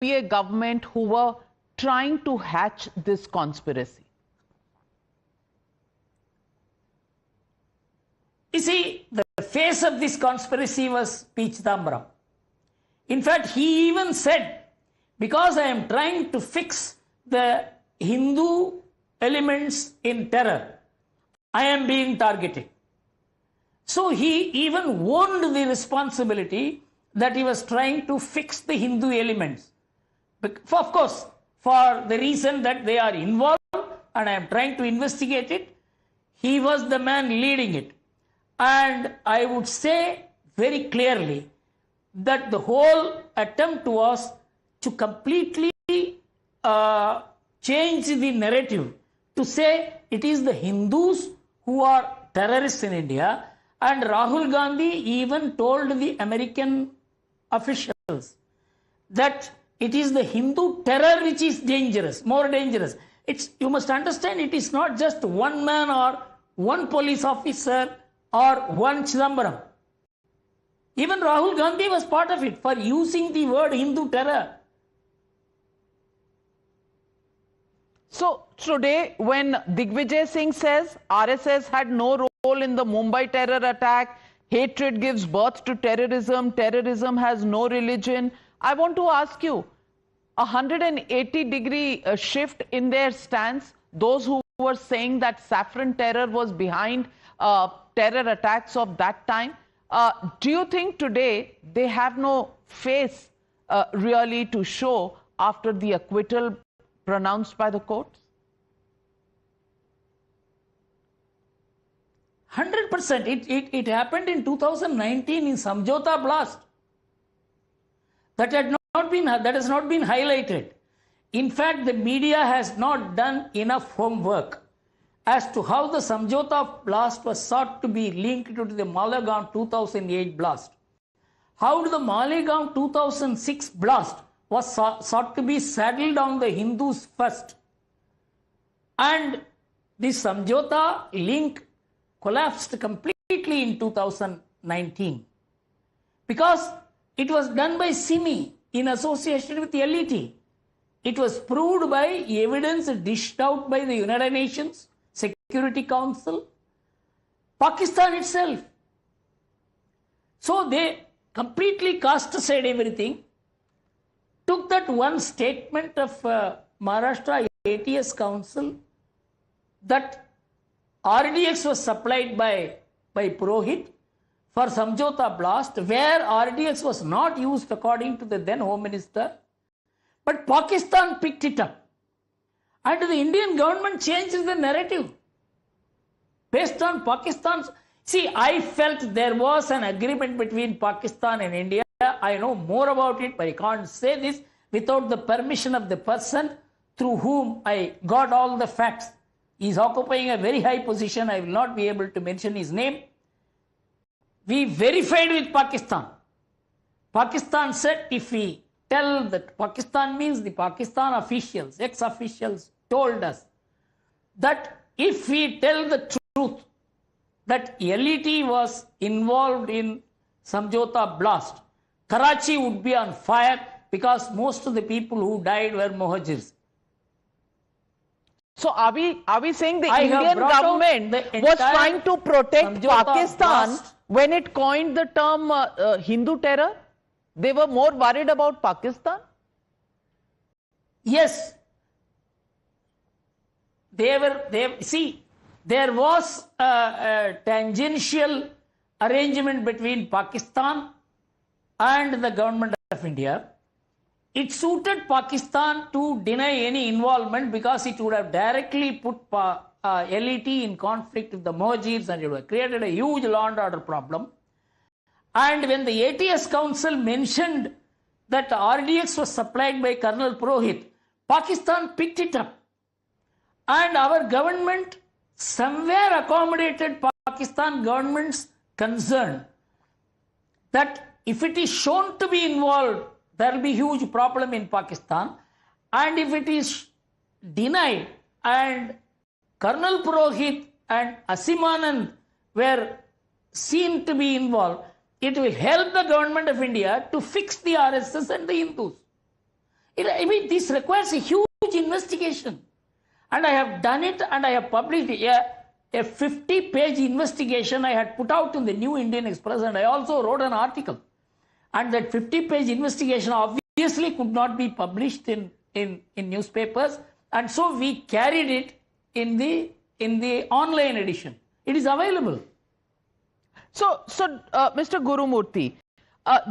UPA government who were trying to hatch this conspiracy? You see, the face of this conspiracy was P. Chidambaram. In fact, he even said, because I am trying to fix the Hindu elements in terror, I am being targeted. So he even owned the responsibility that he was trying to fix the Hindu elements. Of course, for the reason that they are involved and I am trying to investigate it, he was the man leading it. And I would say very clearly that the whole attempt was to completely change the narrative, to say it is the Hindus who are terrorists in India. And Rahul Gandhi even told the American officials that it is the Hindu terror which is dangerous, more dangerous. You must understand, it is not just one man or one police officer or one Chidambaram. Even Rahul Gandhi was part of it for using the word Hindu terror. So today, when Digvijay Singh says RSS had no role in the Mumbai terror attack, hatred gives birth to terrorism, terrorism has no religion, I want to ask you, 180-degree shift in their stance, those who were saying that saffron terror was behind terror attacks of that time, do you think today they have no face really to show after the acquittal pronounced by the courts? 100%. It happened in 2019 in Samjauta blast. That has not been highlighted. In fact, the media has not done enough homework as to how the Samjauta blast was sought to be linked to the Malegaon 2008 blast. How the Malegaon 2006 blast was sought to be saddled on the Hindus first. And the Samjauta link collapsed completely in 2019 because it was done by Simi in association with LET. It was proved by evidence dished out by the United Nations Security Council, Pakistan itself. So they completely cast aside everything, took that one statement of Maharashtra ATS Council that RDX was supplied by Purohit for Samjauta blast, where RDX was not used according to the then Home Minister, but Pakistan picked it up. And the Indian government changed the narrative based on Pakistan's. See, I felt there was an agreement between Pakistan and India. I know more about it, but I can't say this without the permission of the person through whom I got all the facts. He is occupying a very high position. I will not be able to mention his name. We verified with Pakistan. Pakistan said if we tell that, Pakistan means the Pakistan officials, ex-officials told us that if we tell the truth that LET was involved in Samjauta blast, Karachi would be on fire because most of the people who died were Muhajirs. So are we saying the Indian government was trying to protect Pakistan when it coined the term Hindu terror? They were more worried about Pakistan? Yes. There was a tangential arrangement between Pakistan and the government of India. It suited Pakistan to deny any involvement because it would have directly put LET in conflict with the Muhajirs and it would have created a huge law and order problem. And when the ATS Council mentioned that RDX was supplied by Colonel Purohit, Pakistan picked it up. And our government somewhere accommodated Pakistan government's concern that if it is shown to be involved, there will be huge problem in Pakistan. And if it is denied and Colonel Purohit and Asimanand were seen to be involved, it will help the government of India to fix the RSS and the Hindus. I mean, this requires a huge investigation. And I have done it, and I have published a 50-page investigation I had put out in the New Indian Express, and I also wrote an article. And that 50-page investigation obviously could not be published in newspapers, and so we carried it in the online edition. It is available. So, Mr. Gurumurthy,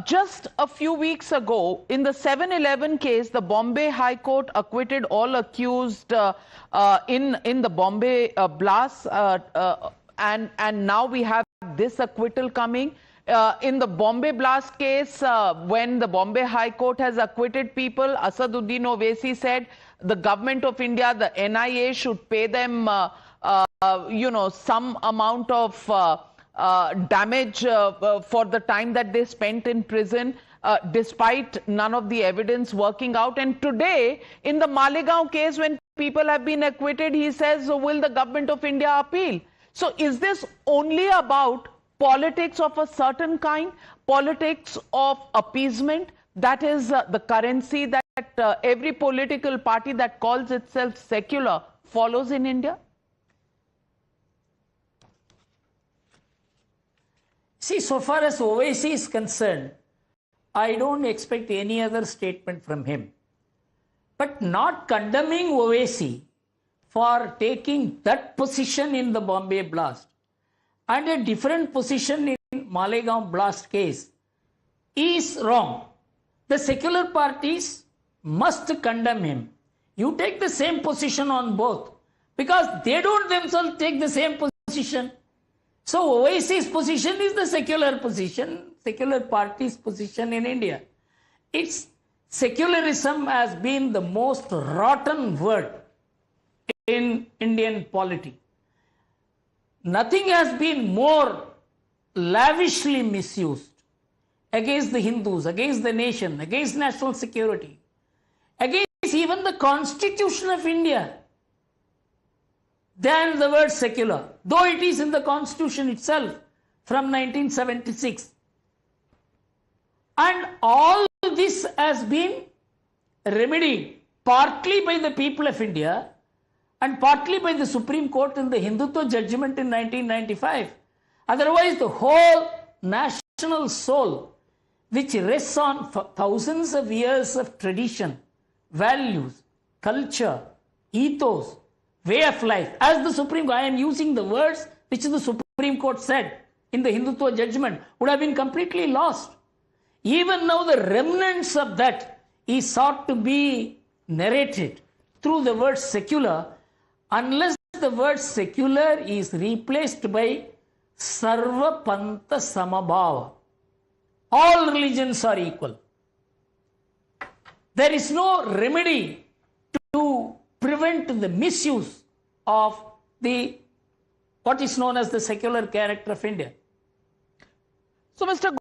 just a few weeks ago, in the 7/11 case, the Bombay High Court acquitted all accused in the Bombay blast, and now we have this acquittal coming. In the Bombay blast case, when the Bombay High Court has acquitted people, Asaduddin Owaisi said the government of India, the NIA, should pay them, some amount of damage for the time that they spent in prison, despite none of the evidence working out. And today, in the Malegaon case, when people have been acquitted, he says, will the government of India appeal? So is this only about politics of a certain kind, politics of appeasement? That is the currency that every political party that calls itself secular follows in India? See, so far as Owaisi is concerned, I don't expect any other statement from him. But not condemning Owaisi for taking that position in the Bombay blast and a different position in Malegaon blast case is wrong. The secular parties must condemn him. You take the same position on both, because they don't themselves take the same position. So Owaisi's position is the secular position, secular party's position in India. It's secularism has been the most rotten word in Indian polity. Nothing has been more lavishly misused against the Hindus, against the nation, against national security, against even the Constitution of India, than the word secular, though it is in the Constitution itself from 1976. And all this has been remedied partly by the people of India and partly by the Supreme Court in the Hindutva judgment in 1995. Otherwise, the whole national soul, which rests on thousands of years of tradition, values, culture, ethos, way of life, as the Supreme Court, I am using the words which the Supreme Court said in the Hindutva judgment, would have been completely lost. Even now, the remnants of that is sought to be narrated through the word secular, unless the word secular is replaced by Sarva Pantha Samabhava. All religions are equal. There is no remedy to prevent the misuse of what is known as the secular character of India. So, Mr.